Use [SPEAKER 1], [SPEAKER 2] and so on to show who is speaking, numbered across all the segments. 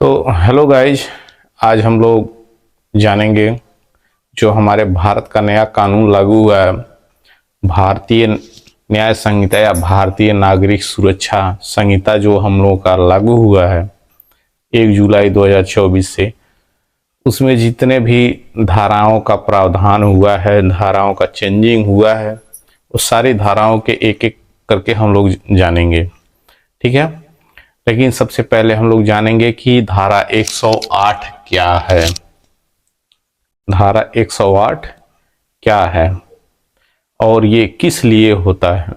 [SPEAKER 1] तो hello guys, आज हम लोग जानेंगे जो हमारे भारत का नया कानून लागू हुआ है, भारतीय न्याय संहिता या भारतीय नागरिक सुरक्षा संहिता जो हम लोगों का लागू हुआ है 1 जुलाई 2024 से। उसमें जितने भी धाराओं का प्रावधान हुआ है, धाराओं का चेंजिंग हुआ है, वो सारी धाराओं के एक एक करके हम लोग जानेंगे। ठीक है, लेकिन सबसे पहले हम लोग जानेंगे कि धारा 108 क्या है। धारा 108 क्या है और ये किस लिए होता है।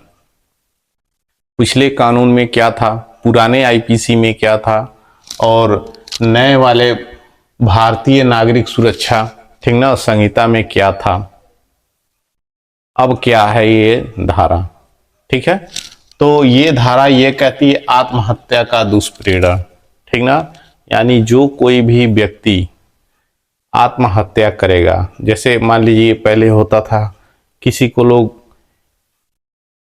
[SPEAKER 1] पिछले कानून में क्या था, पुराने आईपीसी में क्या था और नए वाले भारतीय नागरिक सुरक्षा ठीक ना संहिता में क्या था, अब क्या है ये धारा। ठीक है, तो ये धारा ये कहती है आत्महत्या का दुष्प्रेरण। ठीक ना, यानी जो कोई भी व्यक्ति आत्महत्या करेगा, जैसे मान लीजिए पहले होता था किसी को लोग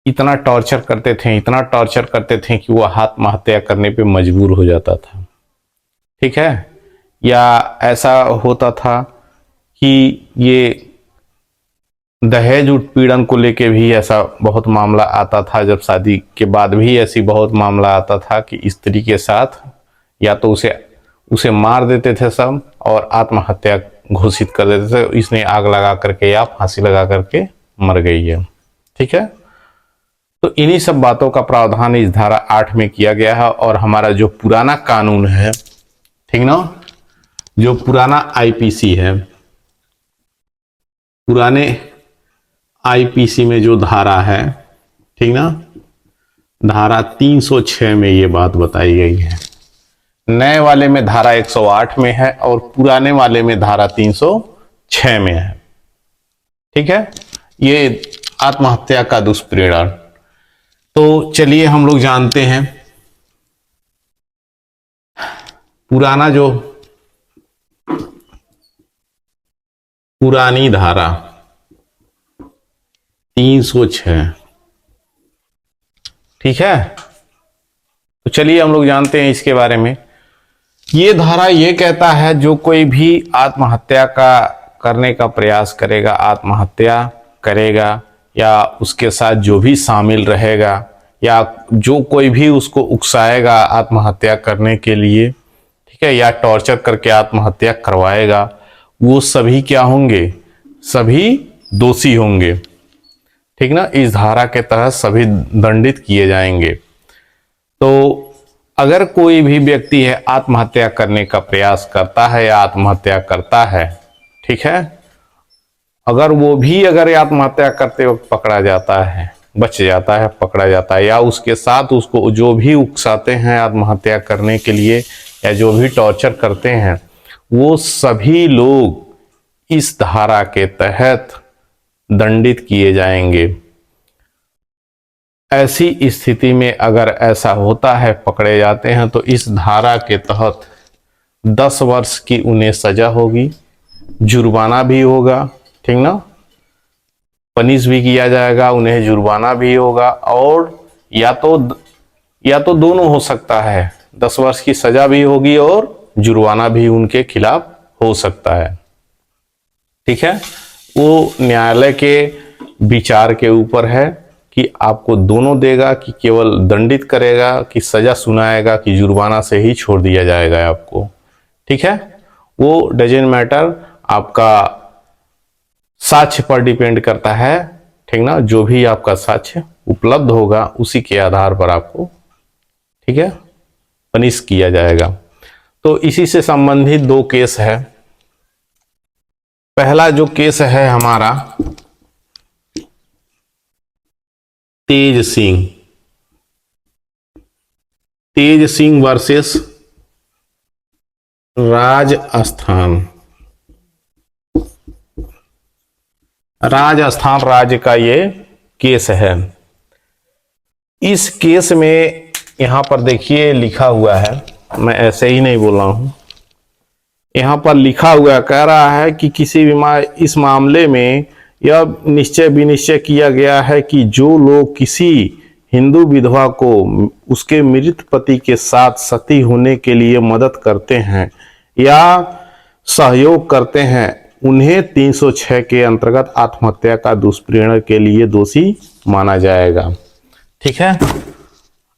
[SPEAKER 1] इतना टॉर्चर करते थे, इतना टॉर्चर करते थे कि वो आत्महत्या करने पे मजबूर हो जाता था। ठीक है, या ऐसा होता था कि ये दहेज उत्पीड़न को लेके भी ऐसा बहुत मामला आता था। जब शादी के बाद भी ऐसी बहुत मामला आता था कि स्त्री के साथ या तो उसे मार देते थे सब और आत्महत्या घोषित कर देते थे, इसने आग लगा करके या फांसी लगा करके मर गई है। ठीक है, तो इन्हीं सब बातों का प्रावधान इस धारा 8 में किया गया है। और हमारा जो पुराना कानून है, ठीक ना, जो पुराना आईपीसी है, पुराने आईपीसी में जो धारा है, ठीक ना, धारा 306 में ये बात बताई गई है। नए वाले में धारा 108 में है और पुराने वाले में धारा 306 में है। ठीक है, ये आत्महत्या का दुष्प्रेरण। तो चलिए हम लोग जानते हैं पुरानी धारा 306। ठीक है, तो चलिए हम लोग जानते हैं इसके बारे में। ये धारा ये कहता है जो कोई भी आत्महत्या का करने का प्रयास करेगा, आत्महत्या करेगा या उसके साथ जो भी शामिल रहेगा या जो कोई भी उसको उकसाएगा आत्महत्या करने के लिए, ठीक है, या टॉर्चर करके आत्महत्या करवाएगा, वो सभी क्या होंगे, सभी दोषी होंगे। ठीक ना, इस धारा के तहत सभी दंडित किए जाएंगे। तो अगर कोई भी व्यक्ति है आत्महत्या करने का प्रयास करता है या आत्महत्या करता है, ठीक है, अगर आत्महत्या करते वक्त पकड़ा जाता है, बच जाता है, पकड़ा जाता है, या उसके साथ उसको जो भी उकसाते हैं आत्महत्या करने के लिए या जो भी टॉर्चर करते हैं, वो सभी लोग इस धारा के तहत दंडित किए जाएंगे। ऐसी स्थिति में अगर ऐसा होता है, पकड़े जाते हैं, तो इस धारा के तहत 10 वर्ष की उन्हें सजा होगी, जुर्माना भी होगा। ठीक ना, पनिश भी किया जाएगा, उन्हें जुर्माना भी होगा और या तो दोनों हो सकता है, 10 वर्ष की सजा भी होगी और जुर्माना भी उनके खिलाफ हो सकता है। ठीक है, वो न्यायालय के विचार के ऊपर है कि आपको दोनों देगा कि केवल दंडित करेगा कि सजा सुनाएगा कि जुर्माना से ही छोड़ दिया जाएगा आपको। ठीक है, वो डजंट मैटर, आपका साक्ष्य पर डिपेंड करता है। ठीक ना, जो भी आपका साक्ष्य उपलब्ध होगा उसी के आधार पर आपको, ठीक है, पनिश किया जाएगा। तो इसी से संबंधित 2 केस है। पहला जो केस है हमारा तेज सिंह वर्सेस राजस्थान राज्य का ये केस है। इस केस में यहां पर देखिए लिखा हुआ है, मैं ऐसे ही नहीं बोल रहा हूं, यहां पर लिखा हुआ कह रहा है कि किसी भी इस मामले में यह विनिश्चय किया गया है कि जो लोग किसी हिंदू विधवा को उसके मृत पति के साथ सती होने के लिए मदद करते हैं या सहयोग करते हैं, उन्हें 306 के अंतर्गत आत्महत्या का दुष्प्रेरण के लिए दोषी माना जाएगा। ठीक है।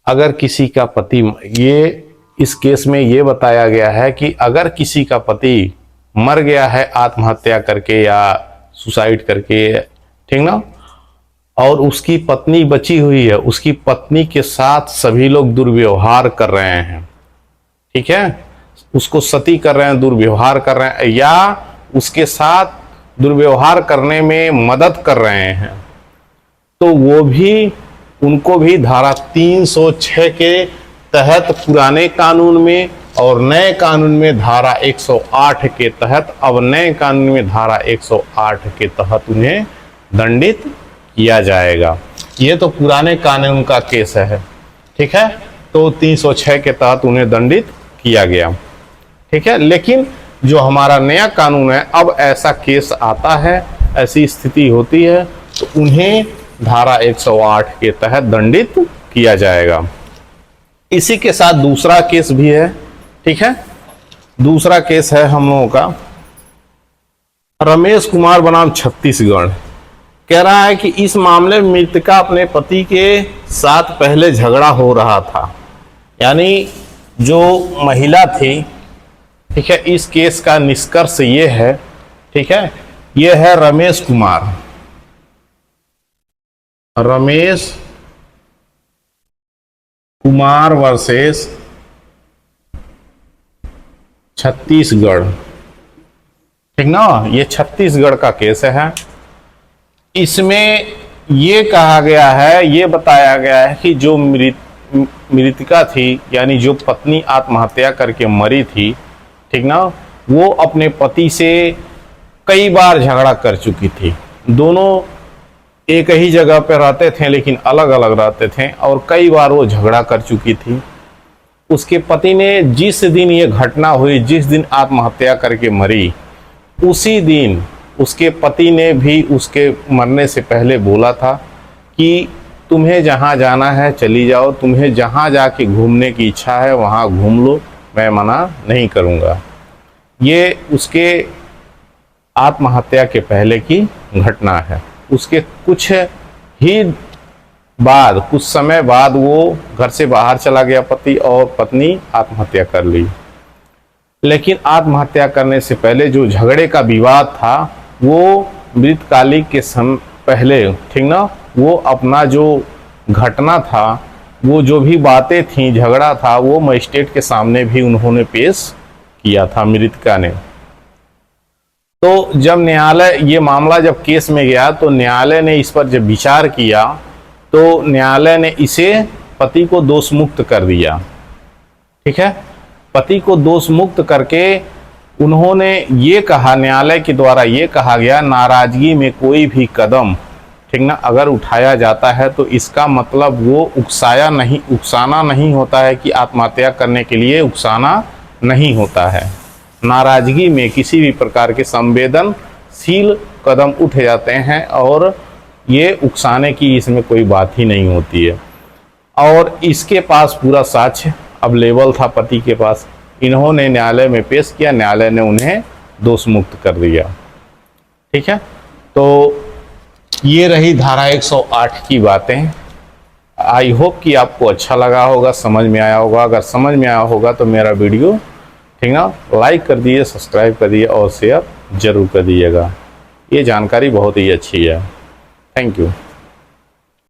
[SPEAKER 1] अगर किसी का पति, ये इस केस में ये बताया गया है कि अगर किसी का पति मर गया है आत्महत्या करके या सुसाइड करके, ठीक ना, और उसकी पत्नी बची हुई है, उसकी पत्नी के साथ सभी लोग दुर्व्यवहार कर रहे हैं, ठीक है, उसको सती कर रहे हैं, दुर्व्यवहार कर रहे हैं या उसके साथ दुर्व्यवहार करने में मदद कर रहे हैं, तो वो भी, उनको भी धारा 306 के तहत पुराने कानून में और नए कानून में धारा 108 के तहत, अब नए कानून में धारा 108 के तहत उन्हें दंडित किया जाएगा। ये तो पुराने कानून का केस है, ठीक है, तो 306 के तहत उन्हें दंडित किया गया, ठीक है। लेकिन जो हमारा नया कानून है, अब ऐसा केस आता है, ऐसी स्थिति होती है, तो उन्हें धारा 108 के तहत दंडित किया जाएगा। इसी के साथ दूसरा केस भी है, ठीक है। दूसरा केस है हम लोगों का रमेश कुमार बनाम छत्तीसगढ़। कह रहा है कि इस मामले में मृतका अपने पति के साथ पहले झगड़ा हो रहा था, यानी जो महिला थी, ठीक है, इस केस का निष्कर्ष ये है, ठीक है, ये है रमेश कुमार वर्सेस छत्तीसगढ़, ठीक ना, ये छत्तीसगढ़ का केस है। इसमें ये कहा गया है, ये बताया गया है कि जो मृतिका थी, यानी जो पत्नी आत्महत्या करके मरी थी, ठीक ना, वो अपने पति से कई बार झगड़ा कर चुकी थी। दोनों एक ही जगह पर रहते थे लेकिन अलग अलग रहते थे, और कई बार वो झगड़ा कर चुकी थी। उसके पति ने जिस दिन ये घटना हुई, जिस दिन आत्महत्या करके मरी, उसी दिन उसके पति ने भी उसके मरने से पहले बोला था कि तुम्हें जहाँ जाना है चली जाओ, तुम्हें जहाँ जाके घूमने की इच्छा है वहाँ घूम लो, मैं मना नहीं करूँगा। ये उसके आत्महत्या के पहले की घटना है। उसके कुछ ही बाद, कुछ समय बाद वो घर से बाहर चला गया पति, और पत्नी आत्महत्या कर ली। लेकिन आत्महत्या करने से पहले जो झगड़े का विवाद था, वो मृतकालिक के पहले, ठीक ना, वो अपना जो घटना था, वो जो भी बातें थी, झगड़ा था, वो मजिस्ट्रेट के सामने भी उन्होंने पेश किया था मृतका ने। तो जब न्यायालय, ये मामला जब केस में गया, तो न्यायालय ने इस पर जब विचार किया, तो न्यायालय ने इसे पति को दोष मुक्त कर दिया, ठीक है। पति को दोष मुक्त करके उन्होंने ये कहा, न्यायालय के द्वारा ये कहा गया, नाराजगी में कोई भी कदम, ठीक ना, अगर उठाया जाता है तो इसका मतलब वो उकसाना नहीं होता है, कि आत्महत्या करने के लिए उकसाना नहीं होता है। नाराजगी में किसी भी प्रकार के संवेदनशील कदम उठे जाते हैं, और ये उकसाने की इसमें कोई बात ही नहीं होती है। और इसके पास पूरा साक्ष्य अवेलेबल था पति के पास, इन्होंने न्यायालय में पेश किया, न्यायालय ने उन्हें दोष मुक्त कर दिया, ठीक है। तो ये रही धारा 108 की बातें। आई होप कि आपको अच्छा लगा होगा, समझ में आया होगा। अगर समझ में आया होगा तो मेरा वीडियो, ठीक ना, लाइक कर दीजिए, सब्सक्राइब कर दीजिए और शेयर जरूर कर दीजिएगा। ये जानकारी बहुत ही अच्छी है। Thank you.